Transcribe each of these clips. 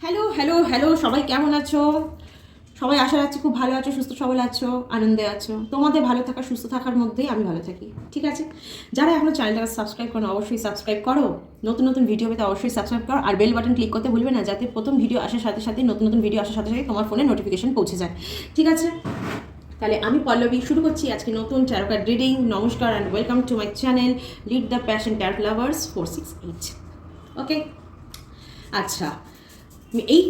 Hello hello hello, সবাই কেমন আছো? সবাই আশা রাখছি খুব ভালো আছো, সুস্থ সবল আছো, আনন্দে আছো। তোমাদের ভালো থাকা সুস্থ থাকার মধ্যেই আমি ভালো থাকি, ঠিক আছে? যারা এখনো চ্যানেলটাকে সাবস্ক্রাইব করো অবশ্যই সাবস্ক্রাইব করো, নতুন নতুন ভিডিও পেতে অবশ্যই সাবস্ক্রাইব করো, আর বেল বাটন ক্লিক করতে ভুলবে না, যাতে প্রথম ভিডিও আসার সাথে সাথে নতুন নতুন ভিডিও আসার সাথে সাথে তোমার ফোনে নোটিফিকেশন পৌঁছে যায়, ঠিক আছে? তাহলে আমি পল্লবী শুরু করছি আজকে নতুন ট্যারো কার্ড রিডিং। নমস্কার and welcome to my channel lead the passion taro lovers 468। ওকে, আচ্ছা, এই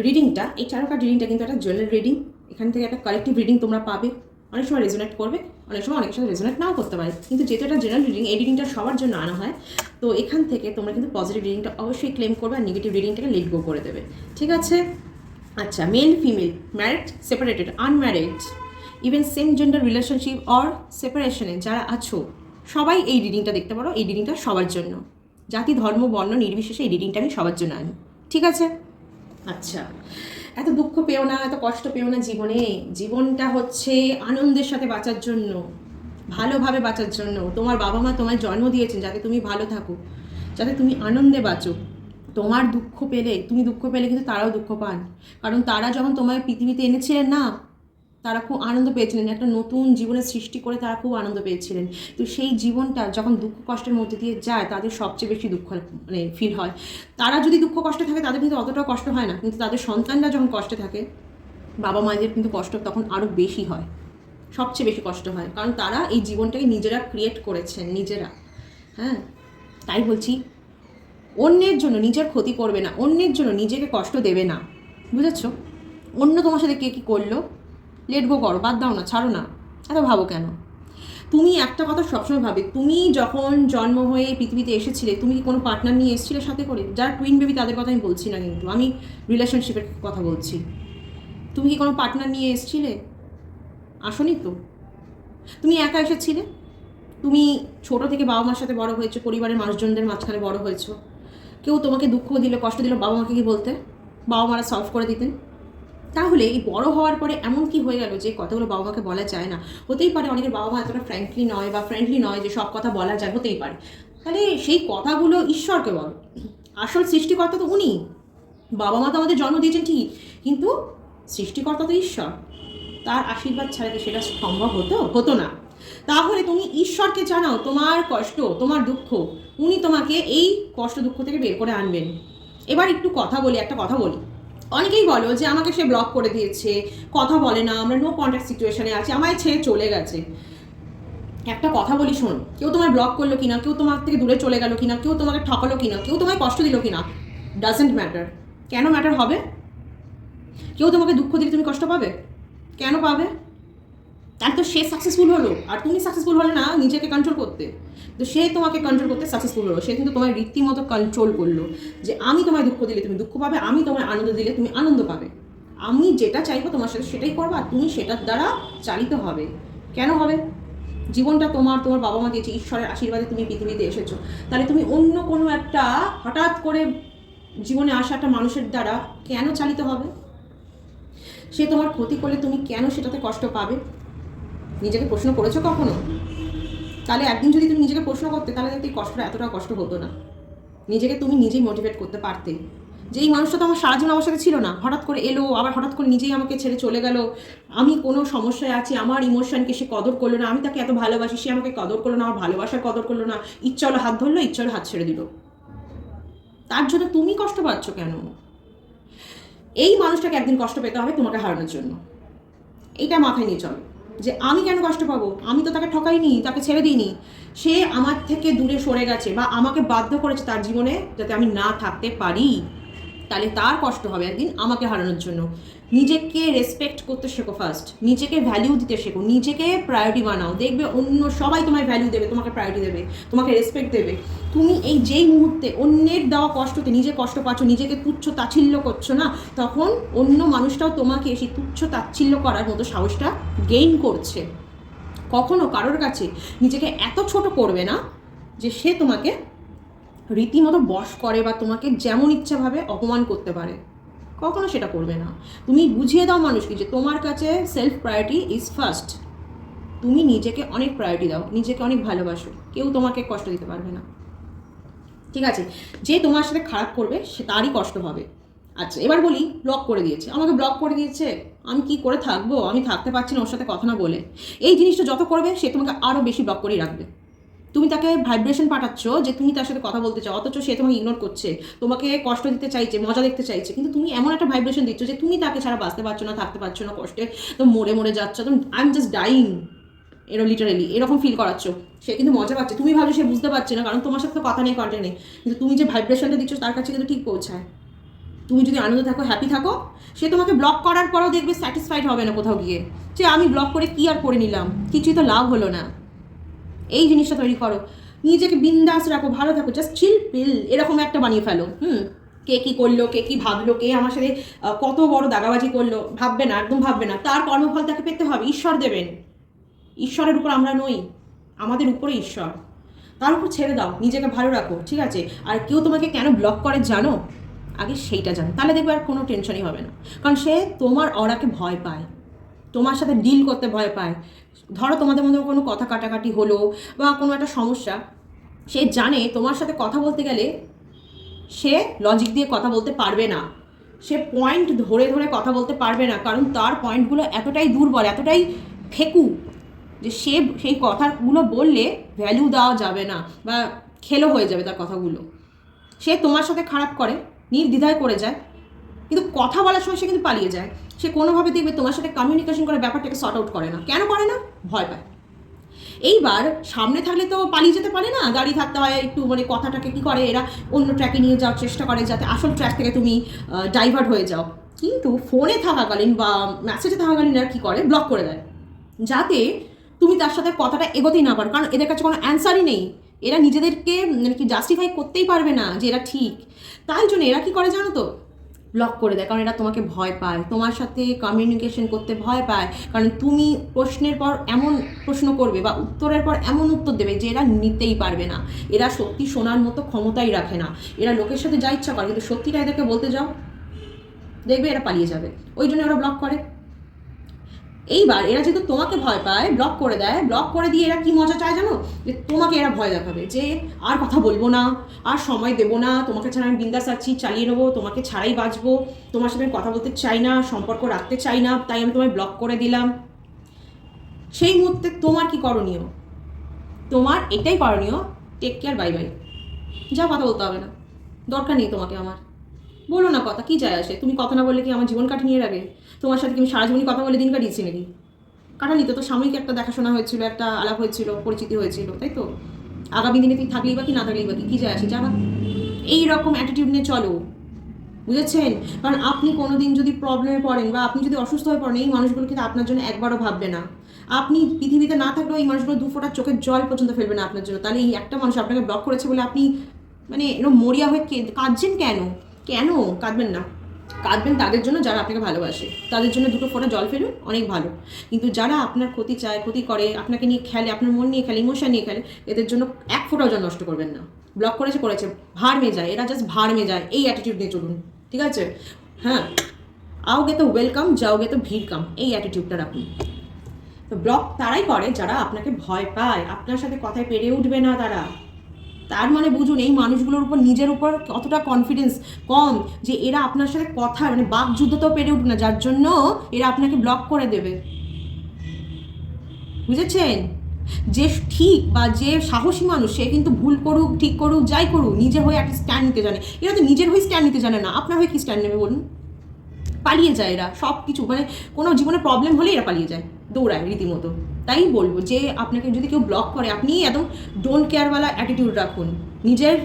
রিডিংটা, এই ট্যারো কার্ড রিডিংটা কিন্তু একটা জেনারেল রিডিং। এখান থেকে একটা কালেকটিভ রিডিং তোমরা পাবে। অনেক সময় রেজোনেট করবে, অনেক সময় অনেকের সাথে রেজোনেট নাও করতে পারে, কিন্তু যেহেতু একটা জেনারেল রিডিং, এই রিডিংটা সবার জন্য আনা হয়, তো এখান থেকে তোমরা কিন্তু পজিটিভ রিডিংটা অবশ্যই ক্লেম করবে আর নেগেটিভ রিডিংটাকে লেট গো করে দেবে, ঠিক আছে? আচ্ছা, male female, married, separated, unmarried, even same gender relationship or সেপারেশনে যারা আছো, সবাই এই রিডিংটা দেখতে পারো। এই রিডিংটা সবার জন্য, জাতি ধর্ম বর্ণ নির্বিশেষে এই রিডিংটা আমি সবার জন্য আনি, ঠিক আছে? আচ্ছা, এত দুঃখ পেও না, এত কষ্ট পেও না জীবনে। জীবনটা হচ্ছে আনন্দের সাথে বাঁচার জন্য, ভালোভাবে বাঁচার জন্য। তোমার বাবা মা তোমায় জন্ম দিয়েছেন যাতে তুমি ভালো থাকো, যাতে তুমি আনন্দে বাঁচো। তোমার দুঃখ পেলে, তুমি দুঃখ পেলে কিন্তু তারাও দুঃখ পান, কারণ তারা যখন তোমায় পৃথিবীতে এনেছিলেন না, তারা খুব আনন্দ পেয়েছিলেন, একটা নতুন জীবনের সৃষ্টি করে তারা খুব আনন্দ পেয়েছিলেন। তো সেই জীবনটা যখন দুঃখ কষ্টের মধ্যে দিয়ে যায়, তাদের সবচেয়ে বেশি দুঃখ মানে ফিল হয়। তারা যদি দুঃখ কষ্টে থাকে তাদের কিন্তু অতটাও কষ্ট হয় না, কিন্তু তাদের সন্তানরা যখন কষ্টে থাকে, বাবা মায়েদের কিন্তু কষ্ট তখন আরও বেশি হয়, সবচেয়ে বেশি কষ্ট হয়, কারণ তারা এই জীবনটাকে নিজেরা ক্রিয়েট করেছেন, নিজেরা। হ্যাঁ, তাই বলছি, অন্যের জন্য নিজের ক্ষতি করবে না, অন্যের জন্য নিজেকে কষ্ট দেবে না, বুঝেছো? অন্য তোমার সাথে কে কী করলো, লেট গো করো, বাদ দাও না, ছাড়ো না, এত ভাবো কেন? তুমি একটা কথা সবসময় ভাবে, তুমি যখন জন্ম হয়ে পৃথিবীতে এসেছিলে, তুমি কি কোনো পার্টনার নিয়ে এসেছিলে সাথে করে? যারা টুইন বেবি তাদের কথা আমি বলছি না, কিন্তু আমি রিলেশনশিপের কথা বলছি। তুমি কি কোনো পার্টনার নিয়ে এসেছিলে? আসনি তো, তুমি একা এসেছিলে। তুমি ছোটো থেকে বাবা মার সাথে বড় হয়েছো, পরিবারের মানুষজনদের মাঝখানে বড় হয়েছো। কেউ তোমাকে দুঃখ দিল, কষ্ট দিল, বাবা মাকে কি বলতে? বাবা মারা সলভ করে দিতেন। তাহলে এই বড় হওয়ার পরে এমন কি হয়ে গেল যে কথাগুলো বাবা মাকে বলা যায় না? হতেই পারে অনেকের বাবা মা এতটা ফ্র্যাঙ্কলি নয় বা ফ্রেন্ডলি নয় যে সব কথা বলা যায়, হতেই পারে। তাহলে সেই কথাগুলো ঈশ্বরকে বল, আসল সৃষ্টিকর্তা তো উনি। বাবা মা তো আমাদের জন্ম দিয়েছেন ঠিক, কিন্তু সৃষ্টিকর্তা তো ঈশ্বর, তার আশীর্বাদ ছাড়া কি সেটা সম্ভব হতো না? তাহলে তুমি ঈশ্বরকে জানাও তোমার কষ্ট, তোমার দুঃখ, উনি তোমাকে এই কষ্ট দুঃখ থেকে বের করে আনবেন। এবার একটু কথা বলি, একটা কথা বলি। অনেকেই বলো যে আমাকে সে ব্লক করে দিয়েছে, কথা বলে না, আমরা নো কন্ট্যাক্ট সিচুয়েশনে আছি, আমায় ছেড়ে চলে গেছে। একটা কথা বলি শোন, কেউ তোমায় ব্লক করলো কিনা, কেউ তোমার থেকে দূরে চলে গেল কিনা, কেউ তোমাকে ঠকালো কিনা, কেউ তোমায় কষ্ট দিল কিনা, ডাজেন্ট ম্যাটার। কেন ম্যাটার হবে? কেউ তোমাকে দুঃখ দিলে তুমি কষ্ট পাবে? কেন পাবে? তার তো সে সাকসেসফুল হলো, আর তুমি সাকসেসফুল হলে না নিজেকে কন্ট্রোল করতে। তো সে তোমাকে কন্ট্রোল করতে সাকসেসফুল হলো, সে কিন্তু তোমায় রীতিমতো কন্ট্রোল করলো যে আমি তোমায় দুঃখ দিলে তুমি দুঃখ পাবে, আমি তোমায় আনন্দ দিলে তুমি আনন্দ পাবে। আমি যেটা চাইবো তোমার সাথে সেটাই করবো, আর তুমি সেটার দ্বারা চালিত হবে। কেন হবে? জীবনটা তোমার, তোমার বাবা মা দিয়েছে, ঈশ্বরের আশীর্বাদে তুমি পৃথিবীতে এসেছো। তাহলে তুমি অন্য কোনো একটা হঠাৎ করে জীবনে আসা একটা মানুষের দ্বারা কেন চালিত হবে? সে তোমার ক্ষতি করলে তুমি কেন সেটাতে কষ্ট পাবে? নিজেকে প্রশ্ন করেছো কখনো? তাহলে একদিন যদি তুমি নিজেকে প্রশ্ন করতে, তাহলে এই কষ্টটা এতটা কষ্ট হতো না। নিজেকে তুমি নিজেই মোটিভেট করতে পারতে যে এই মানুষটা তো আমার সারা জীবন আমার সাথে ছিল না, হঠাৎ করে এলো, আবার হঠাৎ করে নিজেই আমাকে ছেড়ে চলে গেল। আমি কোনো সমস্যায় আছি, আমার ইমোশনকে সে কদর করলো না, আমি তাকে এত ভালোবাসি, সে আমাকে কদর করলো না, আমার ভালোবাসার কদর করলো না, ইচ্ছা হলো হাত ধরলো, ইচ্ছা হলো হাত ছেড়ে দিল। তার জন্য তুমি কষ্ট পাচ্ছ কেন? এই মানুষটাকে একদিন কষ্ট পেতে হবে তোমাকে হারানোর জন্য। এইটা মাথায় নিয়ে চলো যে আমি কেন কষ্ট পাবো? আমি তো তাকে ঠকাইনি, তাকে ছেড়ে দিইনি। সে আমার থেকে দূরে সরে গেছে বা আমাকে বাধ্য করেছে তার জীবনে যাতে আমি না থাকতে পারি। তাহলে তার কষ্ট হবে একদিন আমাকে হারানোর জন্য। নিজেকে রেসপেক্ট করতে শেখো ফার্স্ট, নিজেকে ভ্যালিউ দিতে শেখো, নিজেকে প্রায়োরিটি বানাও। দেখবে অন্য সবাই তোমায় ভ্যালিউ দেবে, তোমাকে প্রায়োরিটি দেবে, তোমাকে রেসপেক্ট দেবে। তুমি এই যেই মুহূর্তে অন্যের দেওয়া কষ্টতে নিজে কষ্ট পাচ্ছ, নিজেকে তুচ্ছ তাচ্ছিল্য করছো না, তখন অন্য মানুষটাও তোমাকে সেই তুচ্ছ তাচ্ছিল্য করার মতো সাহসটা গেইন করছে। কখনো কারোর কাছে নিজেকে এত ছোট করবে না যে সে তোমাকে রীতিমতো বশ করে বা তোমাকে যেমন ইচ্ছাভাবে অপমান করতে পারে। কখনো সেটা করবে না। তুমি বুঝিয়ে দাও মানুষকে যে তোমার কাছে সেলফ প্রায়োরিটি ইজ ফার্স্ট। তুমি নিজেকে অনেক প্রায়োরিটি দাও, নিজেকে অনেক ভালোবাসো, কেউ তোমাকে কষ্ট দিতে পারবে না, ঠিক আছে? যে তোমার সাথে খারাপ করবে সে তারই কষ্ট হবে। আচ্ছা এবার বলি, ব্লক করে দিয়েছে, আমাকে ব্লক করে দিয়েছে, আমি কি করে থাকবো, আমি থাকতে পারছি না ওর সাথে কথা না বলে। এই জিনিসটা যত করবে সে তোমাকে আরও বেশি ব্লক করেই রাখবে। তুমি তাকে ভাইব্রেশন পাঠাচ্ছ যে তুমি তার সাথে কথা বলতে চাও, অথচ সে তোমাকে ইগনোর করছে, তোমাকে কষ্ট দিতে চাইছে, মজা দেখতে চাইছে, কিন্তু তুমি এমন একটা ভাইব্রেশন দিচ্ছ যে তুমি তাকে ছাড়া বাঁচতে পারছো না, থাকতে পারছো না, কষ্টে তো মরে মরে যাচ্ছ, তুমি আই এম জাস্ট ডাইং, এরকম লিটারেলি এরকম ফিল করাচ্ছ। সে কিন্তু মজা পাচ্ছে, তুমি ভাবছো সে বুঝতে পারছে না, কারণ তোমার সাথে তো কথা নেই, কন্টেন্ট নেই, কিন্তু তুমি যে ভাইব্রেশনটা দিচ্ছ তার কাছে কিন্তু ঠিক পৌঁছায়। তুমি যদি আনন্দ থাকো, হ্যাপি থাকো, সে তোমাকে ব্লক করার পরও দেখবে স্যাটিসফাইড হবে না কোথাও গিয়ে, যে আমি ব্লক করে কি আর করে নিলাম, কিছুই তো লাভ হলো না। এই জিনিসটা তৈরি করো, নিজেকে বিন্দাস রাখো, ভালো থাকো, জাস্ট চিল পিল এরকম একটা বানিয়ে ফেলো। কে কী করলো, কে কী ভাবলো, কে আমার সাথে কত বড় দাগাবাজি করলো, ভাববে না, একদম ভাববে না। তার কর্মফল তাকে পেতে হবে, ঈশ্বর দেবেন। ঈশ্বরের উপর আমরা নই, আমাদের উপরে ঈশ্বর। তার উপর ছেড়ে দাও, নিজেকে ভালো রাখো, ঠিক আছে? আর কেউ তোমাকে কেন ব্লক করে জানো, আগে সেইটা জানো, তাহলে দেখবে আর কোনো টেনশনই হবে না। কারণ সে তোমার অরাকে ভয় পায়, তোমার সাথে ডিল করতে ভয় পায়। ধরো তোমাদের মধ্যে কোনো কথা কাটাকাটি হলো বা কোনো একটা সমস্যা, সে জানে তোমার সাথে কথা বলতে গেলে সে লজিক দিয়ে কথা বলতে পারবে না, সে পয়েন্ট ধরে ধরে কথা বলতে পারবে না, কারণ তার পয়েন্টগুলো এতটাই দুর্বল, এতটাই ফেকু, যে সে সেই কথাগুলো বললে ভ্যালু দেওয়া যাবে না বা খেলো হয়ে যাবে তার কথাগুলো। সে তোমার সাথে খারাপ করে, নির্দ্বিধায় করে যায়, কিন্তু কথা বলার সময় সে কিন্তু পালিয়ে যায়। সে কোনোভাবে দেখবে তোমার সাথে কমিউনিকেশন করে ব্যাপারটাকে সর্ট আউট করে না। কেন করে না? ভয় পায়। এইবার সামনে থাকলে তো পালিয়ে যেতে পারে না, দাঁড়িয়ে থাকতে হয় একটু, মানে কথাটাকে কী করে এরা অন্য ট্র্যাকে নিয়ে যাওয়ার চেষ্টা করে, যাতে আসল ট্র্যাক থেকে তুমি ডাইভার্ট হয়ে যাও। কিন্তু ফোনে থাকাকালীন বা মেসেজে থাকাকালীন এরা কী করে, ব্লক করে দেয়, যাতে তুমি তার সাথে কথাটা এগোতেই না পারো, কারণ এদের কাছে কোনো অ্যান্সারই নেই। এরা নিজেদেরকে মানে কি জাস্টিফাই করতেই পারবে না যে এরা ঠিক। তাই জন্য এরা কী করে জানো তো, ব্লক করে দেয়, কারণ এরা তোমাকে ভয় পায়, তোমার সাথে কমিউনিকেশন করতে ভয় পায়, কারণ তুমি প্রশ্নের পর এমন প্রশ্ন করবে বা উত্তরের পর এমন উত্তর দেবে যে এরা নিতেই পারবে না। এরা সত্যি শোনার মতো ক্ষমতাই রাখে না। এরা লোকের সাথে যা ইচ্ছা করে, কিন্তু সত্যিটা এদেরকে বলতে যাও, দেখবে এরা পালিয়ে যাবে। ওই জন্য ওরা ব্লক করে। এইবার এরা যেহেতু তোমাকে ভয় পায়, ব্লক করে দেয়, ব্লক করে দিয়ে এরা কি মজা চায় জানো, যে তোমাকে এরা ভয় দেখাবে, যে আর কথা বলবো না, আর সময় দেবো না, তোমাকে ছাড়া আমি বিন্দাস আছি, চালিয়ে নেবো, তোমাকে ছাড়াই বাঁচবো, তোমার সাথে কথা বলতে চাই না, সম্পর্ক রাখতে চাই না, তাই আমি তোমায় ব্লক করে দিলাম। সেই মুহূর্তে তোমার কি করণীয়? তোমার এটাই করণীয়, টেক কেয়ার, বাই বাই, যা, কথা বলতে হবে না, দরকার নেই তোমাকে আমার। বলো না কথা, কি যায় আসে? তুমি কথা না বললে কি আমার জীবন কাটিয়ে নিয়ে রাখে? তোমার সাথে কি আমি সারা জীবনই কথা বলে দিন কাটিয়েছি নাকি? কাটানি তো, সাময়িক একটা দেখাশোনা হয়েছিল, একটা আলাপ হয়েছিল, পরিচিতি হয়েছিল, তাই তো? আগামী দিনে তুই থাকলেই বা কি, না থাকলেই বা কি যায় আসে, জানা? এইরকম অ্যাটিটিউড নিয়ে চলো, বুঝেছেন? কারণ আপনি কোনোদিন যদি প্রবলেমে পড়েন বা আপনি যদি অসুস্থ হয়ে পড়েন, এই মানুষগুলো কিন্তু আপনার জন্য একবারও ভাববে না। আপনি পৃথিবীতে না থাকলেও এই মানুষগুলো দু ফোঁটা চোখের জল পর্যন্ত ফেলবে না আপনার জন্য। তাহলে এই একটা মানুষ আপনাকে ব্লক করেছে বলে আপনি মানে এরকম মরিয়া হয়ে কাঁদছেন কেন? কেন কাঁদবেন না? কাঁদবেন তাদের জন্য যারা আপনাকে ভালোবাসে, তাদের জন্য দুটো ফোঁটা জল ফেলুন, অনেক ভালো। কিন্তু যারা আপনার ক্ষতি চায়, ক্ষতি করে, আপনাকে নিয়ে খেলে, আপনার মন নিয়ে খেলে, ইমোশন নিয়ে খেলে, এদের জন্য এক ফোঁটাও জল নষ্ট করবেন না। ব্লক করেছে করেছে, ভাড় মে যায়, এরা জাস্ট ভাড় মে যায়, এই অ্যাটিটিউড নিয়ে চলুন, ঠিক আছে? হ্যাঁ, आओगे তো ওয়েলকাম, যাওগে তো ভিড় কাম, এই অ্যাটিটিউডটা রাখুন। তো ব্লক তারাই করে যারা আপনাকে ভয় পায়, আপনার সাথে কথায় পেরে উঠবে না তারা। তার মানে বুঝুন, এই মানুষগুলোর উপর নিজের উপর কতটা কনফিডেন্স কম, যে এরা আপনার সাথে কথা মানে বাক যুদ্ধতেও পেরে উঠবে না, যার জন্য এরা আপনাকে ব্লক করে দেবে। বুঝেছেন? যে ঠিক বা যে সাহসী মানুষ, সে কিন্তু ভুল করুক, ঠিক করুক, যাই করুক, নিজের হয়ে একটা স্ট্যান্ড নিতে জানে। এরা তো নিজের হয়ে স্ট্যান্ড নিতে জানে না, আপনার হয়ে কি স্ট্যান্ড নেবে বলুন? পালিয়ে যায় এরা, সব কিছু মানে কোনো জীবনে প্রবলেম হলে এরা পালিয়ে যায়, দৌড়ায় রীতিমতো। তাই বলবো যে আপনাকে যদি কেউ ব্লক করে, আপনি একদম ডোন্ট কেয়ারওয়ালা অ্যাটিটিউড রাখুন, নিজের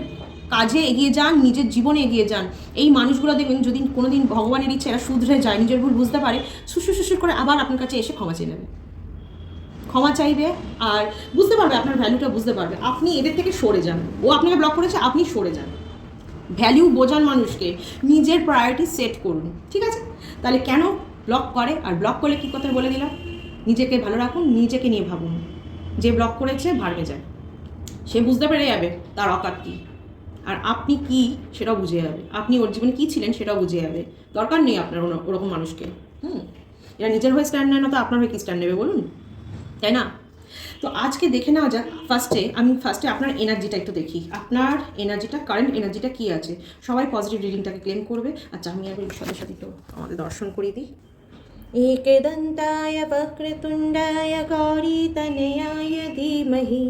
কাজে এগিয়ে যান, নিজের জীবনে এগিয়ে যান। এই মানুষগুলো দেখবেন যদি কোনোদিন ভগবানের ইচ্ছে এরা শুধরে যায়, নিজের ভুল বুঝতে পারে, সুসুর সুসুর করে আবার আপনার কাছে এসে ক্ষমা চেয়ে নেবে, ক্ষমা চাইবে, আর বুঝতে পারবে, আপনার ভ্যালুটা বুঝতে পারবে। আপনি এদের থেকে সরে যান, ও আপনাকে ব্লক করেছে, আপনি সরে যান। ভ্যালু বোঝান মানুষকে, নিজের প্রায়োরিটি সেট করুন, ঠিক আছে? তাহলে কেন ব্লক করে, আর ব্লক করলে কী কথা বলে দিলাম, নিজেকে ভালো রাখুন, নিজেকে নিয়ে ভাবুন। যে ব্লক করেছে ভাড়বে যায়, সে বুঝতে পেরে যাবে তার অকাত কী, আর আপনি কি সেটাও বুঝে যাবে, আপনি ওর জীবনে কী ছিলেন সেটাও বুঝে যাবে। দরকার নেই আপনার ওরকম মানুষকে। এরা নিজের হয়ে স্ট্যান্ড নেয় না, তো আপনার হয়ে কী স্ট্যান্ড নেবে বলুন, তাই না? তো আজকে দেখে নেওয়া যাক। ফার্স্টে আপনার এনার্জিটা একটু দেখি, আপনার এনার্জিটা, কারেন্ট এনার্জিটা কী আছে। সবাই পজিটিভ রিডিংটাকে ক্লেম করবে। আচ্ছা, আমি আবার সাথে সাথে তো আমাদের দর্শন করিয়ে দিই। एकदन्ताय वक्रतुण्डाय गौरीतनयाय धीमहि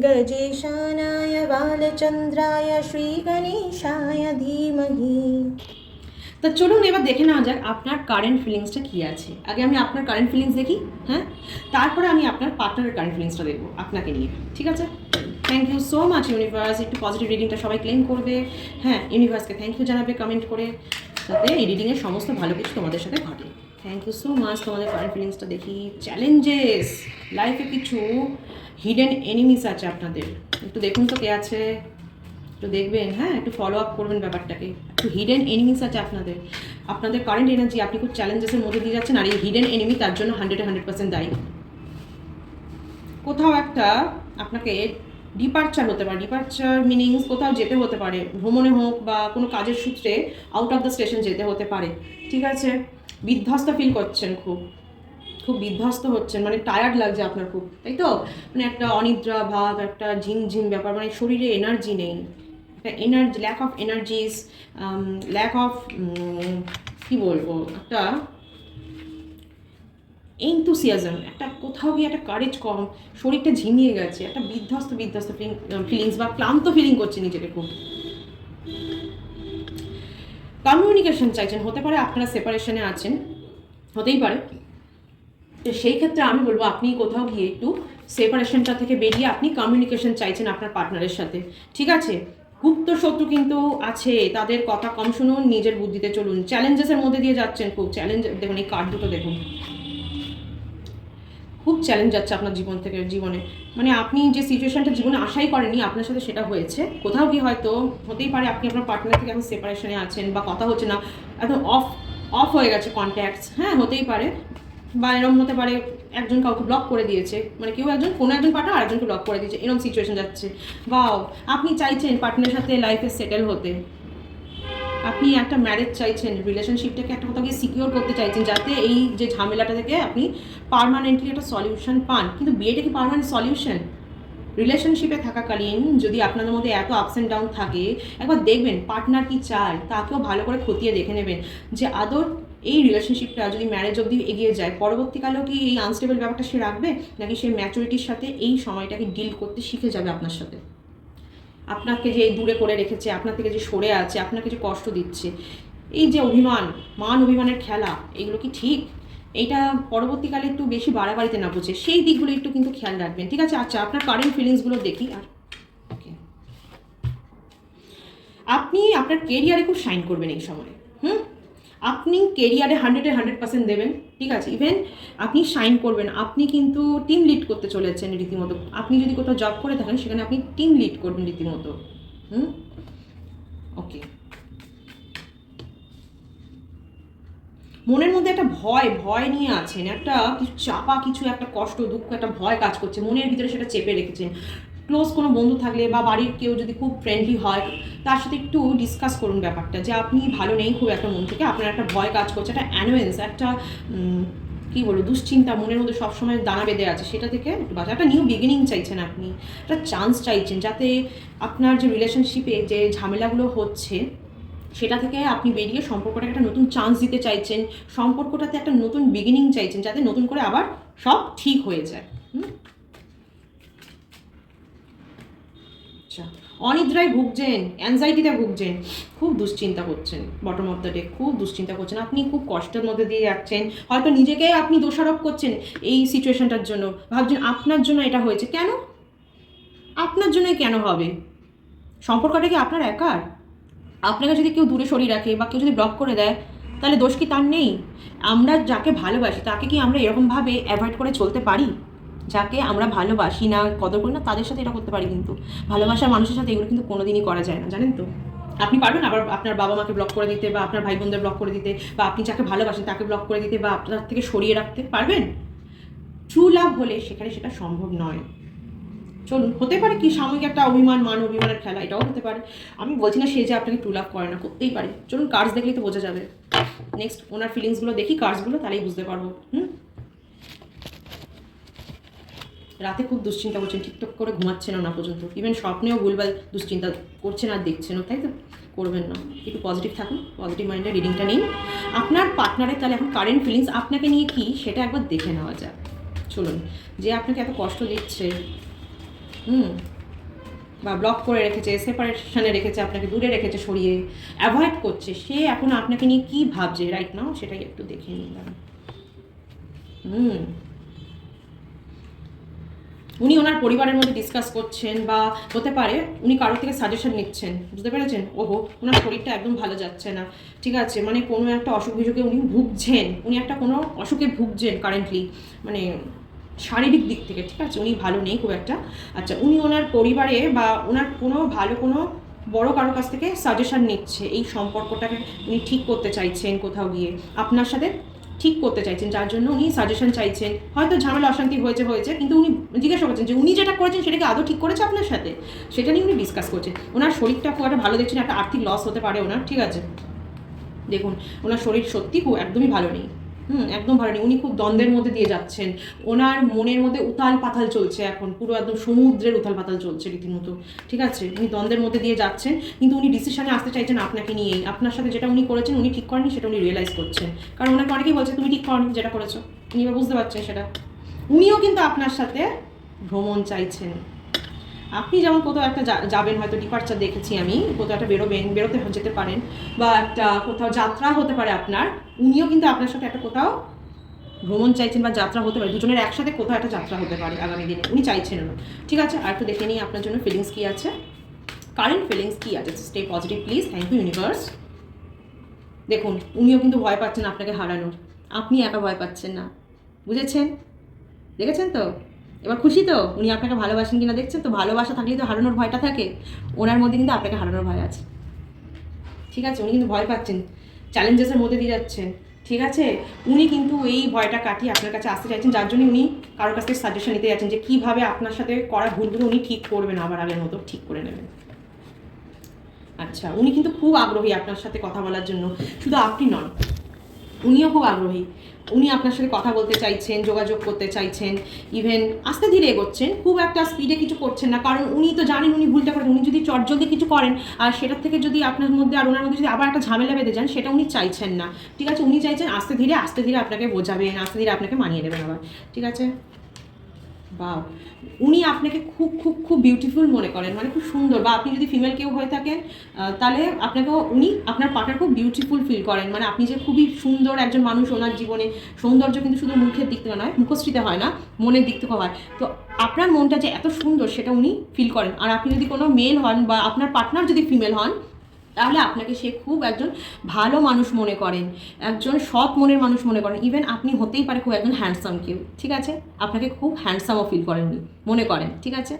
गजेशानाय बालचन्द्राय श्रीगणेशाय धीमहि। তো চলুন এবার দেখে নেওয়া যাক আপনার কারেন্ট ফিলিংসটা কী আছে। আগে আমি আপনার কারেন্ট ফিলিংস দেখি, হ্যাঁ, তারপরে আমি আপনার পার্টনারের কারেন্ট ফিলিংসটা দেখবো আপনাকে নিয়ে, ঠিক আছে? Thank you so much universe. একটু পজিটিভ রিডিংটা সবাই ক্লেম করবে, হ্যাঁ, ইউনিভার্সকে থ্যাংক ইউ জানাবে কমেন্ট করে, যাতে এই রিডিংয়ের সমস্ত ভালো কিছু তোমাদের সাথে ঘটে। Thank you so much. তোমাদের কারেন্ট ফিলিংসটা দেখি। চ্যালেঞ্জেস, লাইফে কিছু হিডেন এনিমিস আছে আপনাদের, একটু দেখুন তো কে আছে, একটু দেখবেন, হ্যাঁ, একটু ফলো আপ করবেন ব্যাপারটাকে। একটু হিডেন এনিমিস আছে আপনাদের কারেন্ট এনার্জি, আপনি খুব চ্যালেঞ্জেসের মধ্যে দিয়ে যাচ্ছেন, আর এই হিডেন এনিমি তার জন্য 100% দায়ী। কোথাও একটা আপনাকে ডিপারচার হতে পারে, ডিপারচার মিনিংস কোথাও যেতে হতে পারে, ভ্রমণে হোক বা কোনো কাজের সূত্রে আউট অফ দ্য স্টেশন যেতে হতে পারে, ঠিক আছে? বিধ্বস্ত ফিল করছেন, খুব বিধ্বস্ত হচ্ছেন, মানে টায়ার্ড লাগছে আপনার খুব, তাই তো? মানে একটা অনিদ্রা ভাব, একটা ঝিমঝিম ব্যাপার, মানে শরীরে এনার্জি নেই, একটা energy, lack of energies, lack of কী বলবো, একটা এনথুসিয়াজম, একটা কোথাও গিয়ে একটা কারেজ কম, শরীরটা ঝিমিয়ে গেছে, একটা বিধ্বস্ত ফিলিংস বা ক্লান্ত ফিলিং করছে নিজেকে খুব। কমিউনিকেশন চাইছেন, হতে পারে আপনারা সেপারেশনে আছেন, হতেই পারে। তো সেই ক্ষেত্রে আমি বলবো আপনি কোথাও গিয়ে একটু সেপারেশনটা থেকে বেরিয়ে আপনি কমিউনিকেশন চাইছেন আপনার পার্টনারের সাথে, ঠিক আছে? গুপ্ত শত্রু কিন্তু আছে, তাদের কথা কম শুনুন, নিজের বুদ্ধিতে চলুন। চ্যালেঞ্জেসের মধ্যে দিয়ে যাচ্ছেন, খুব চ্যালেঞ্জ, দেখুন এই কার্ড দুটো দেখুন, খুব চ্যালেঞ্জ যাচ্ছে আপনার জীবনে, মানে আপনি যে সিচুয়েশনটা জীবনে আশাই করেনি আপনার সাথে সেটা হয়েছে। কোথাও গিয়ে হয়তো হতেই পারে আপনি আপনার পার্টনার থেকে এখন সেপারেশনে আছেন, বা কথা হচ্ছে না, একদম অফ হয়ে গেছে কন্ট্যাক্টস, হ্যাঁ, হতেই পারে। বা এরকম হতে পারে একজন কাউকে ব্লক করে দিয়েছে, মানে কোনো একজন পার্টনার আরেকজনকে ব্লক করে দিয়েছে, এরকম সিচুয়েশন যাচ্ছে। বাও, আপনি চাইছেন পার্টনারের সাথে লাইফে সেটেল হতে, আপনি একটা ম্যারেজ চাইছেন, রিলেশনশিপটাকে একটা কোথাও গিয়ে সিকিওর করতে চাইছেন, যাতে এই যে ঝামেলাটা থেকে আপনি পার্মানেন্টলি একটা সলিউশন পান। কিন্তু বিয়েটা কি পার্মানেন্ট সলিউশন? রিলেশনশিপে থাকাকালীন যদি আপনাদের মধ্যে এত আপস অ্যান্ড ডাউন থাকে, একবার দেখবেন পার্টনার কি চায়, তাকেও ভালো করে খতিয়ে দেখে নেবেন যে আদর এই রিলেশনশিপটা যদি ম্যারেজ অবধি এগিয়ে যায়, পরবর্তীকালেও কি এই আনস্টেবল ব্যাপারটা সে রাখবে, নাকি সে ম্যাচুরিটির সাথে এই সময়টাকে ডিল করতে শিখে যাবে আপনার সাথে। আপনাকে যে দূরে করে রেখেছে, আপনার থেকে যে সরে আছে, আপনাকে যে কষ্ট দিচ্ছে, এই যে মান অভিমানের খেলা, এগুলো কি ঠিক? এইটা পরবর্তীকালে একটু বেশি বাড়াবাড়িতে না বুঝে সেই দিকগুলো একটু কিন্তু খেয়াল রাখবেন, ঠিক আছে? আচ্ছা, আপনার কারেন্ট ফিলিংসগুলো দেখি। আর ওকে, আপনি আপনার কেরিয়ারে খুব শাইন করবেন এই সময়, আপনি কেরিয়ারে 100% দেবেন, ঠিক আছে? ইভেন আপনি শাইন করবেন, আপনি কিন্তু টিম লিড করতে চলেছেন রীতিমতো। আপনি যদি কোথাও জব করে থাকেন, সেখানে আপনি টিম লিড করবেন রীতিমতো। ওকে, মনের মধ্যে একটা ভয় নিয়ে আছেন, একটা কিছু চাপা, কিছু একটা কষ্ট, দুঃখ, একটা ভয় কাজ করছে মনের ভিতরে, সেটা চেপে রেখেছেন। ক্লোজ কোনো বন্ধু থাকলে বা বাড়ির কেউ যদি খুব ফ্রেন্ডলি হয়, তার সাথে একটু ডিসকাস করুন ব্যাপারটা, যে আপনি ভালো নেই খুব একটা মন থেকে, আপনার একটা ভয় কাজ করছে, একটা অ্যানোয়েন্স, একটা কী বলবো, দুশ্চিন্তা মনের মধ্যে সবসময় দানা বেঁধে আছে, সেটা থেকে একটু বাঁচা। একটা নিউ বিগিনিং চাইছেন আপনি, একটা চান্স চাইছেন, যাতে আপনার যে রিলেশনশিপে যে ঝামেলাগুলো হচ্ছে সেটা থেকে আপনি বেরিয়ে সম্পর্কটাকে একটা নতুন চান্স দিতে চাইছেন, সম্পর্কটাতে একটা নতুন বিগিনিং চাইছেন, যাতে নতুন করে আবার সব ঠিক হয়ে যায়। আচ্ছা, অনিদ্রায় ভুগছেন, অ্যাংজাইটিতে ভুগছেন, খুব দুশ্চিন্তা করছেন, বটম অফ দ্য ডে খুব দুশ্চিন্তা করছেন, আপনি খুব কষ্টের মধ্যে দিয়ে যাচ্ছেন, হয়তো নিজেকে আপনি দোষারোপ করছেন এই সিচুয়েশনটার জন্য, ভাবছেন আপনার জন্য এটা হয়েছে। কেন আপনার জন্যই কেন হবে? সম্পর্কটা কি আপনার একার? আপনাকে যদি কেউ দূরে সরিয়ে রাখে বা কেউ যদি ব্লক করে দেয়, তাহলে দোষ কি তার নেই? আমরা যাকে ভালোবাসি তাকে কি আমরা এরকমভাবে অ্যাভয়েড করে চলতে পারি? যাকে আমরা ভালোবাসি না, কদর করি না, তাদের সাথে এটা করতে পারি, কিন্তু ভালোবাসার মানুষের সাথে এগুলো কিন্তু কোনোদিনই করা যায় না, জানেন তো? আপনি পারবেন আবার আপনার বাবা মাকে ব্লক করে দিতে, বা আপনার ভাই বোনদের ব্লক করে দিতে, বা আপনি যাকে ভালোবাসেন তাকে ব্লক করে দিতে, বা আপনার থেকে সরিয়ে রাখতে পারবেন? ট্রু লাভ হলে সেখানে সেটা সম্ভব নয়। চলুন, হতে পারে কি সাময়িক একটা মান অভিমানের খেলা, এটাও হতে পারে। আমি বলছি না সে যে আপনাকে ট্রু লাভ করে না, করতেই পারে। চলুন কার্ডস দেখলেই তো বোঝা যাবে। নেক্সট ওনার ফিলিংসগুলো দেখি, কার্ডসগুলো, তাহলেই বুঝতে পারবো। রাতে খুব দুশ্চিন্তা করছেন, টিকটক করে ঘুমাচ্ছেনও না পর্যন্ত, ইভেন স্বপ্নেও ভুলভাল দুশ্চিন্তা করছেন আর দেখছেনও, তাই তো? করবেন না, একটু পজিটিভ থাকুন, পজিটিভ মাইন্ডে রিডিংটা নিন। আপনার পার্টনারের তাহলে এখন কারেন্ট ফিলিংস আপনাকে নিয়ে কি সেটা একবার দেখে নেওয়া যাক। চলুন, যে আপনাকে এত কষ্ট দিচ্ছে, বা ব্লক করে রেখেছে, সেপারেশনে রেখেছে, আপনাকে দূরে রেখেছে, সরিয়ে অ্যাভয়েড করছে, সে এখন আপনাকে নিয়ে কি ভাবছে রাইট নাও সেটাই একটু দেখে নিন। উনি ওনার পরিবারের মধ্যে ডিসকাস করছেন, বা হতে পারে উনি কারোর থেকে সাজেশন নিচ্ছেন, বুঝতে পেরেছেন? ওহো, ওনার শরীরটা একদম ভালো যাচ্ছে না, ঠিক আছে, মানে কোনো একটা অসুখ বিসুখে উনি ভুগছেন, উনি একটা কোনো অসুখে ভুগছেন কারেন্টলি, মানে শারীরিক দিক থেকে, ঠিক আছে, উনি ভালো নেই খুব একটা। আচ্ছা, উনি ওনার পরিবারে বা ওনার কোনো ভালো কোনো বড় কারোর কাছ থেকে সাজেশন নিচ্ছে, এই সম্পর্কটাকে উনি ঠিক করতে চাইছেন কোথাও গিয়ে, আপনার সাথে ঠিক করতে চাইছেন, যার জন্য উনি সাজেশন চাইছেন। হয়তো ঝামেলা অশান্তি হয়েছে, কিন্তু উনি জিজ্ঞাসা করছেন যে উনি যেটা করেছেন সেটাকে আদৌ ঠিক করেছে আপনার সাথে, সেটা নিয়ে উনি ডিসকাস করছেন। ওনার শরীরটা খুব একটা ভালো দেখছেন, একটা আর্থিক লস হতে পারে ওনার, ঠিক আছে? দেখুন, ওনার শরীর সত্যি খুব একদমই ভালো নেই, একদম ভালো নেই। উনি খুব দ্বন্দ্বের মধ্যে দিয়ে যাচ্ছেন, ওনার মনের মধ্যে উথাল পাথাল চলছে, এখন পুরো একদম সমুদ্রের উথাল পাথাল চলছে রীতিমতো, ঠিক আছে? উনি দ্বন্দ্বের মধ্যে দিয়ে যাচ্ছেন, কিন্তু উনি ডিসিশনে আসতে চাইছেন আপনাকে নিয়েই। আপনার সাথে যেটা উনি করেছেন উনি ঠিক করেনি, সেটা উনি রিয়েলাইজ করছেন, কারণ ওনাকে অনেকেই বলছে তুমি ঠিক করনি যেটা করেছো, উনি এবার বুঝতে পারছেন সেটা। উনিও কিন্তু আপনার সাথে ভ্রমণ চাইছেন, আপনি যেমন কোথাও একটা যাবেন, হয়তো ডিপার্চার দেখেছি আমি, কোথাও একটা বেরোতে যেতে পারেন, বা একটা কোথাও যাত্রা হতে পারে আপনার, উনিও কিন্তু আপনার সাথে একটা কোথাও ভ্রমণ চাইছেন, বা যাত্রা হতে পারে, দুজনের একসাথে কোথাও একটা যাত্রা হতে পারে আগামী দিনে, উনি চাইছেন না, ঠিক আছে? আর একটু দেখে নিই আপনার জন্য ফিলিংস কী আছে, কারেন্ট ফিলিংস কী আছে। Stay positive please, thank you universe. দেখুন, উনিও কিন্তু ভয় পাচ্ছেন আপনাকে হারানোর, আপনি একা ভয় পাচ্ছেন না, বুঝেছেন? দেখেছেন তো? এবার খুশি তো? উনি আপনাকে ভালোবাসেন কিনা দেখছেন তো? ভালোবাসা থাকলেই তো হারানোর ভয়টা থাকে, ওনার মধ্যে কিন্তু আপনাকে হারানোর ভয় আছে, ঠিক আছে? উনি কিন্তু ভয় পাচ্ছেন, চ্যালেঞ্জেসের মধ্যে দিয়ে যাচ্ছেন, ঠিক আছে? উনি কিন্তু এই ভয়টা কাটিয়ে আপনার কাছে আসতে চাইছেন, যার জন্য উনি কারোর কাছ থেকে সাজেশন নিতে যাচ্ছেন যে কীভাবে আপনার সাথে করা ভুলগুলো উনি ঠিক করবেন, আবার আগের মতো ঠিক করে নেবেন। আচ্ছা, উনি কিন্তু খুব আগ্রহী আপনার সাথে কথা বলার জন্য, শুধু আপনি নন, উনিও খুব আগ্রহী, উনি আপনার সাথে কথা বলতে চাইছেন, যোগাযোগ করতে চাইছেন, ইভেন আস্তে ধীরে এগোচ্ছেন, খুব একটা স্পিডে কিছু করছেন না, কারণ উনি তো জানেন উনি ভুলটা করেন। উনি যদি চটজলদি কিছু করেন আর সেটার থেকে যদি আপনার মধ্যে আর ওনার মধ্যে যদি আবার একটা ঝামেলা বেঁধে যান, সেটা উনি চাইছেন না, ঠিক আছে? উনি চাইছেন আস্তে ধীরে আপনাকে বোঝাবেন, আস্তে ধীরে আপনাকে মানিয়ে নেবেন আবার, ঠিক আছে? বা উনি আপনাকে খুব খুব খুব বিউটিফুল মনে করেন, মানে খুব সুন্দর, বা আপনি যদি ফিমেল কেউ হয়ে থাকেন তাহলে আপনাকেও উনি আপনার পার্টনার খুব বিউটিফুল ফিল করেন, মানে আপনি যে খুবই সুন্দর একজন মানুষ ওনার জীবনে। সৌন্দর্য কিন্তু শুধু মুখের দিক থেকে নয়, মুখশ্রীতে হয় না, মনের দিক থেকে হয়। তো আপনার মনটা যে এত সুন্দর সেটা উনি ফিল করেন। আর আপনি যদি কোনো মেল হন বা আপনার পার্টনার যদি ফিমেল হন, তাহলে আপনাকে সে খুব একজন ভালো মানুষ মনে করেন, একজন সৎ মনের মানুষ মনে করেন। ইভেন আপনি হতেই পারে খুব একজন হ্যান্ডসাম কেউ, ঠিক আছে? আপনাকে খুব হ্যান্ডসামও ফিল করেননি মনে করেন, ঠিক আছে?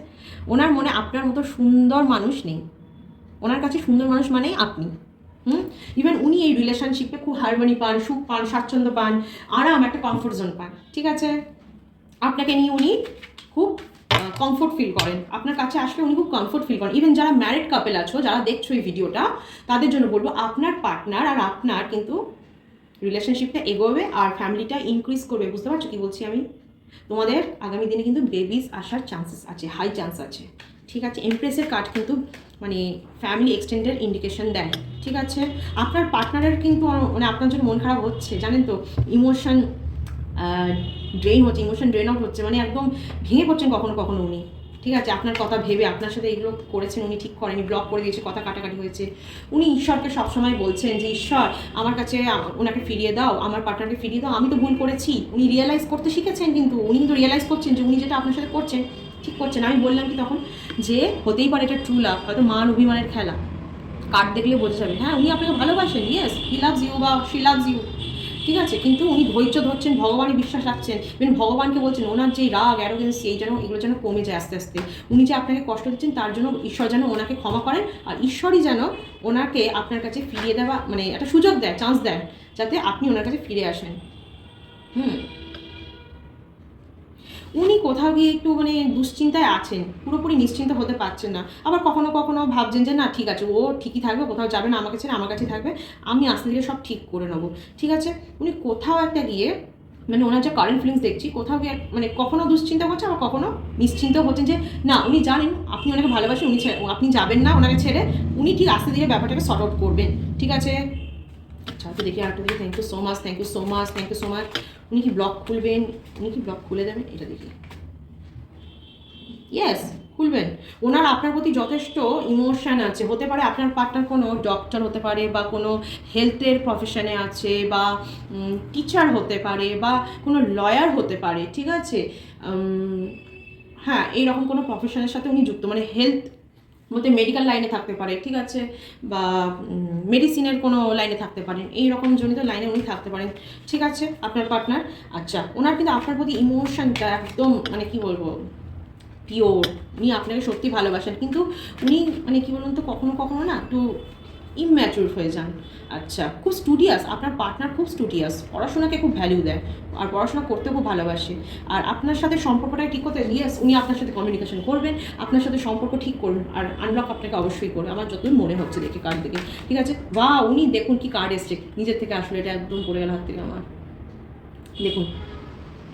ওনার মনে আপনার মতো সুন্দর মানুষ নেই, ওনার কাছে সুন্দর মানুষ মানেই আপনি। ইভেন উনি এই রিলেশনশিপে খুব হারমোনি পান, সুখ পান, স্বাচ্ছন্দ্য পান, আরাম, একটা কমফোর্ট জোন পান, ঠিক আছে? আপনাকে নিয়ে উনি খুব কমফোর্ট ফিল করেন, আপনার কাছে আসলে উনি খুব কমফোর্ট ফিল করেন। ইভেন যারা ম্যারিড কাপেল আছো, যারা দেখছো এই ভিডিওটা, তাদের জন্য বলবো আপনার পার্টনার আর আপনার কিন্তু রিলেশনশিপটা এগোবে আর ফ্যামিলিটা ইনক্রিজ করবে। বুঝতে পারছো কি বলছি আমি? তোমাদের আগামী দিনে কিন্তু বেবিজ আসার চান্সেস আছে, হাই চান্স আছে, ঠিক আছে? এমপ্রেসের কার্ড কিন্তু মানে ফ্যামিলি এক্সটেন্ডের ইন্ডিকেশন দেয়, ঠিক আছে? আপনার পার্টনারের কিন্তু মানে আপনার জন্য মন খারাপ হচ্ছে, জানেন তো? ইমোশন ইমোশন ড্রেন আউট হচ্ছে, মানে একদম ভেঙে পড়ছেন কখনো কখনো উনি, ঠিক আছে? আপনার কথা ভেবে আপনার সাথে এগুলো করেছেন, উনি ঠিক করেনি, ব্লক করে দিয়েছে, কথা কাটাকাটি হয়েছে। উনি ঈশ্বরকে সবসময় বলছেন যে ঈশ্বর আমার কাছে ওনাকে ফিরিয়ে দাও, আমার পার্টনারকে ফিরিয়ে দাও, আমি তো ভুল করেছি। উনি রিয়েলাইজ করতে শিখেছেন, কিন্তু উনি কিন্তু রিয়েলাইজ করছেন যে উনি যেটা আপনার সাথে করছেন ঠিক করছেন। আমি বললাম কি তখন যে হতেই পারে এটা ট্রু লাভ, হয়তো মান অভিমানের খেলা, কার্ড দেখলে বোঝা যাবে। হ্যাঁ, উনি আপনাকে ভালোবাসেন, ইয়েস, হি লাভস ইউ বা শি লাভস ইউ, ঠিক আছে? কিন্তু উনি ধৈর্য ধরছেন, ভগবানে বিশ্বাস রাখছেন, ইভেন ভগবানকে বলছেন ওনার যে রাগ, অ্যারোগেন্স, এই যেন এগুলো যেন কমে যায় আস্তে আস্তে। উনি যে আপনাকে কষ্ট দিচ্ছেন তার জন্য ঈশ্বর যেন ওনাকে ক্ষমা করেন, আর ঈশ্বরই যেন ওনাকে আপনার কাছে ফিরিয়ে দেওয়া, মানে একটা সুযোগ দেয়, চান্স দেয়, যাতে আপনি ওনার কাছে ফিরে আসেন। উনি কোথাও গিয়ে একটু মানে দুশ্চিন্তায় আছেন, পুরোপুরি নিশ্চিন্ত হতে পারছেন না। আবার কখনো কখনো ভাবছেন যে না ঠিক আছে, ও ঠিকই থাকবে, কোথাও যাবে না, আমাকে ছেড়ে আমার কাছে থাকবে, আমি আস্তে ধীরে সব ঠিক করে নেবো, ঠিক আছে? উনি কোথাও একটা গিয়ে মানে ওনার যে কারেন্ট ফিলিংস দেখছি, কোথাও গিয়ে মানে কখনো দুশ্চিন্তা করছে, আবার কখনো নিশ্চিন্ত হচ্ছেন যে না উনি জানেন আপনি ওনাকে ভালোবাসেন, আপনি যাবেন না ওনাকে ছেড়ে, উনি ঠিক আস্তে ধীরে ব্যাপারটাকে সর্ট আউট করবেন, ঠিক আছে। আচ্ছা তো দেখি আরেকটা দেখি, thank you so much, thank you so much, thank you so much. উনি কি ব্লগ খুলবেন, উনি কি ব্লগ খুলে দেবেন, এটা দেখি। ইয়েস, খুলবেন। ওনার আপনার প্রতি যথেষ্ট ইমোশন আছে, হতে পারে আপনার পার্টনার কোনো ডক্টর হতে পারে, বা কোনো হেলথের প্রফেশনে আছে, বা টিচার হতে পারে, বা কোনো লয়ার হতে পারে, ঠিক আছে। হ্যাঁ, এইরকম কোনো প্রফেশনের সাথে উনি যুক্ত, মানে হেলথ বলতে মেডিকেল লাইনে থাকতে পারে, ঠিক আছে, বা মেডিসিনের কোনো লাইনে থাকতে পারেন, এইরকম জনিত লাইনে উনি থাকতে পারেন, ঠিক আছে আপনার পার্টনার। আচ্ছা, ওনার কিন্তু আপনার প্রতি ইমোশনটা একদম মানে কি বলবো পিওর, উনি আপনাকে সত্যি ভালোবাসেন, কিন্তু উনি মানে কি বলুন তো কখনো কখনো না একটু ইম্যাচিউর হয়ে যান। আচ্ছা, খুব স্টুডিয়াস, আপনার পার্টনার খুব স্টুডিয়াস, পড়াশোনাকে খুব ভ্যালু দেয় আর পড়াশোনা করতে খুব ভালোবাসে, আর আপনার সাথে সম্পর্কটা ঠিক করতে ইয়েস উনি আপনার সাথে কমিউনিকেশন করবেন, আপনার সাথে সম্পর্ক ঠিক করুন, আর আনলক আপনাকে অবশ্যই করবে, আমার যতদূর মনে হচ্ছে দেখে কার্ড দেখে, ঠিক আছে। বা উনি দেখুন কি কার্ড এসছে নিজের থেকে, আসলে এটা একদম পড়ে গেল হাত থেকে আমার, দেখুন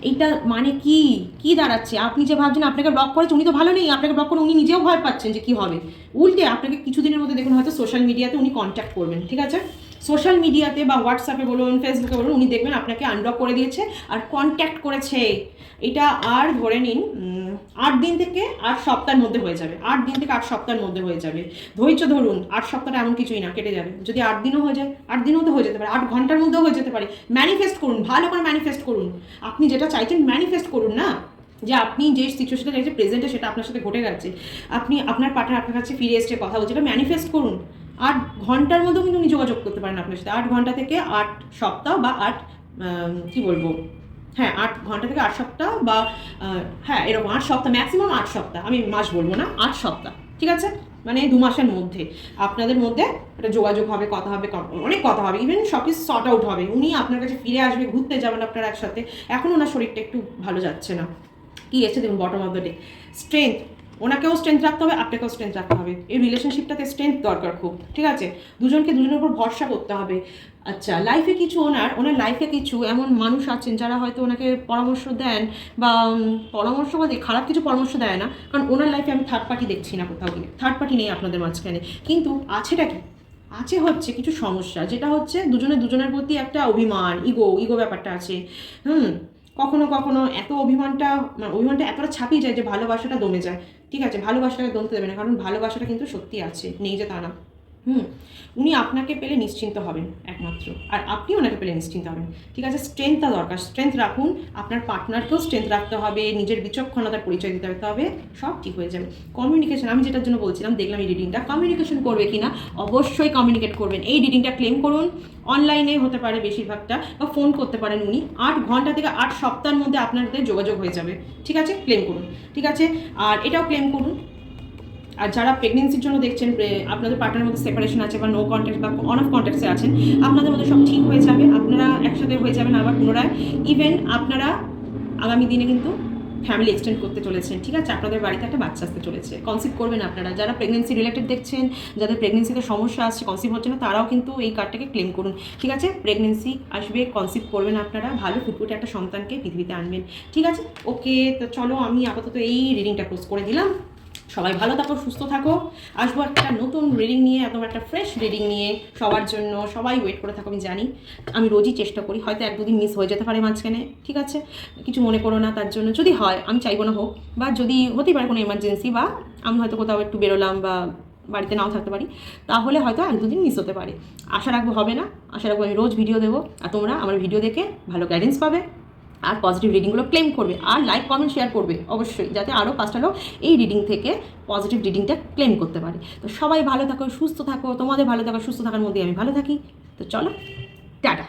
এইটা মানে কি কি দাঁড়াচ্ছে, আপনি যে ভাবছেন আপনাকে ব্লক করেছে, উনি তো ভালো নেই, আপনাকে ব্লক করে উনি নিজেও ভয় পাচ্ছেন যে কি হবে, উল্টে আপনাকে কিছুদিনের মধ্যে দেখুন হয়তো সোশ্যাল মিডিয়াতে উনি কন্ট্যাক্ট করবেন, ঠিক আছে। সোশ্যাল মিডিয়াতে বা হোয়াটসঅ্যাপে বলুন, ফেসবুকে বলুন, উনি দেখবেন আপনাকে আনব্লক করে দিয়েছে আর কন্ট্যাক্ট করেছে। এটা আর ধরে নিন 8 দিন থেকে 8 সপ্তাহের মধ্যে হয়ে যাবে, 8 দিন থেকে 8 সপ্তাহের মধ্যে হয়ে যাবে, ধৈর্য ধরুন, 8 সপ্তাহটা এমন কিছুই না, কেটে যাবে। যদি 8 দিনও হয়ে যায়, 8 দিনও তো হয়ে যেতে পারে, 8 ঘন্টার মধ্যেও হয়ে যেতে পারে। ম্যানিফেস্ট করুন, ভালো করে ম্যানিফেস্ট করুন, আপনি যেটা চাইছেন ম্যানিফেস্ট করুন না, যে আপনি যে সিচুয়েশনটা চাইছে প্রেজেন্টে সেটা আপনার সাথে ঘটে গেছে, আপনি আপনার পার্টনার আপনার কাছে ফিরে এসছে, কথা বলছে, এটা ম্যানিফেস্ট করুন। 8 ঘন্টার মধ্যেও কিন্তু উনি যোগাযোগ করতে পারেন আপনার সাথে, 8 ঘন্টা থেকে 8 সপ্তাহ বা 8 কি বলবো, হ্যাঁ 8 ঘন্টা থেকে 8 সপ্তাহ, বা হ্যাঁ এরকম 8 সপ্তাহ, ম্যাক্সিমাম 8 সপ্তাহ, আমি মাস বলবো না, 8 সপ্তাহ, ঠিক আছে। মানে 2 মাসের মধ্যে আপনাদের মধ্যে একটা যোগাযোগ হবে, কথা হবে, অনেক কথা হবে, ইভেন সব কিছু সর্ট আউট হবে, উনি আপনার কাছে ফিরে আসবে, ঘুরতে যাবেন আপনারা একসাথে। এখন ওনার শরীরটা একটু ভালো যাচ্ছে না, কি এসে দেখুন bottom of the day, strength, ওনাকেও স্ট্রেংথ রাখতে হবে, আপনাকেও স্ট্রেংথ রাখতে হবে, এই রিলেশনশিপটাতে স্ট্রেংথ দরকার খুব, ঠিক আছে, দুজনকে দুজনের উপর ভরসা করতে হবে। আচ্ছা, লাইফে কিছু ওনার লাইফে কিছু এমন মানুষ আছেন যারা হয়তো ওনাকে পরামর্শ দেন, বা পরামর্শ বলতে খারাপ কিছু পরামর্শ দেয় না, কারণ ওনার লাইফে আমি থার্ড পার্টি দেখছি না, কোথাও গিয়ে থার্ড পার্টি নেই আপনাদের মাঝখানে, কিন্তু আছেটা কি আছে হচ্ছে কিছু সমস্যা, যেটা হচ্ছে দুজনের প্রতি একটা অভিমান, ইগো ব্যাপারটা আছে। কখনো কখনো এত অভিমানটা এতটা ছাপিয়ে যায় যে ভালোবাসাটা দমে যায়, ঠিক আছে, ভালোবাসাটাকে দমতে দেবে না, কারণ ভালোবাসাটা কিন্তু সত্যি আছে, নেই যে তা না। উনি আপনাকে পেলে নিশ্চিন্ত হবেন একমাত্র, আর আপনি ওনাকে পেলে নিশ্চিন্ত হবেন, ঠিক আছে। স্ট্রেংথটা দরকার, স্ট্রেংথ রাখুন, আপনার পার্টনারকেও স্ট্রেংথ রাখতে হবে, নিজের বিচক্ষণতার পরিচয় দিতে হবে, সব ঠিক হয়ে যাবে। কমিউনিকেশন, আমি যেটার জন্য বলছিলাম, দেখলাম এই রিডিংটা কমিউনিকেশন করবে কিনা, অবশ্যই কমিউনিকেট করবেন, এই রিডিংটা ক্লেম করুন, অনলাইনে হতে পারে বেশিরভাগটা, বা ফোন করতে পারেন উনি, 8 ঘন্টা থেকে 8 সপ্তাহের মধ্যে আপনাদের যোগাযোগ হয়ে যাবে, ঠিক আছে, ক্লেম করুন, ঠিক আছে। আর এটাও ক্লেম করুন, আর যারা প্রেগনেন্সির জন্য দেখছেন আপনাদের পার্টনারের মধ্যে সেপারেশন আছে, বা নো কন্ট্যাক্ট বা অন অফ কন্ট্যাক্টসে আছেন, আপনাদের মধ্যে সব ঠিক হয়ে যাবে, আপনারা একসাথে হয়ে যাবেন আবার পুনরায়, ইভেন আপনারা আগামী দিনে কিন্তু ফ্যামিলি এক্সটেন্ড করতে চলেছেন, ঠিক আছে, আপনাদের বাড়িতে একটা বাচ্চা আসতে চলেছে, কনসিভ করবেন আপনারা, যারা প্রেগনেন্সি রিলেটেড দেখছেন, যাদের প্রেগনেন্সিতে সমস্যা আসছে, কনসিভ হচ্ছে না, তারাও কিন্তু এই কার্ডটাকে ক্লেম করুন, ঠিক আছে, প্রেগনেন্সি আসবে, কনসিভ করবেন আপনারা, ভালো ফুটফুটে একটা সন্তানকে পৃথিবীতে আনবেন, ঠিক আছে। ওকে, তো চলো আমি আপাতত এই রিডিংটা ক্লোজ করে দিলাম, সবাই ভালো থাকো, সুস্থ থাকো, আসবো একটা নতুন রিডিং নিয়ে, একদম একটা ফ্রেশ রিডিং নিয়ে সবার জন্য, সবাই ওয়েট করে থাকো, আমি জানি, আমি রোজই চেষ্টা করি, হয়তো 1-2 দিন মিস হয়ে যেতে পারে মাঝখানে, ঠিক আছে, কিছু মনে করো না তার জন্য, যদি হয় আমি চাইবো না হোক, বা যদি হতেই পারে কোনো এমার্জেন্সি, বা আমি হয়তো কোথাও একটু বেরোলাম, বা বাড়িতে নাও থাকতে পারি, তাহলে হয়তো 1-2 দিন মিস হতে পারে, আশা রাখবো হবে না, আশা রাখবো আমি রোজ ভিডিও দেবো, আর তোমরা আমার ভিডিও দেখে ভালো গাইডেন্স পাবে, আর পজিটিভ রিডিংগুলো ক্লেম করবে, আর লাইক কমেন্ট শেয়ার করবে অবশ্যই, যাতে আরও 5টা লোক এই রিডিং থেকে পজিটিভ রিডিংটা ক্লেম করতে পারে। তো সবাই ভালো থাকো, সুস্থ থাকো, তোমাদের ভালো থাকো, সুস্থ থাকার মধ্যে আমি ভালো থাকি, তো চলো টাটা।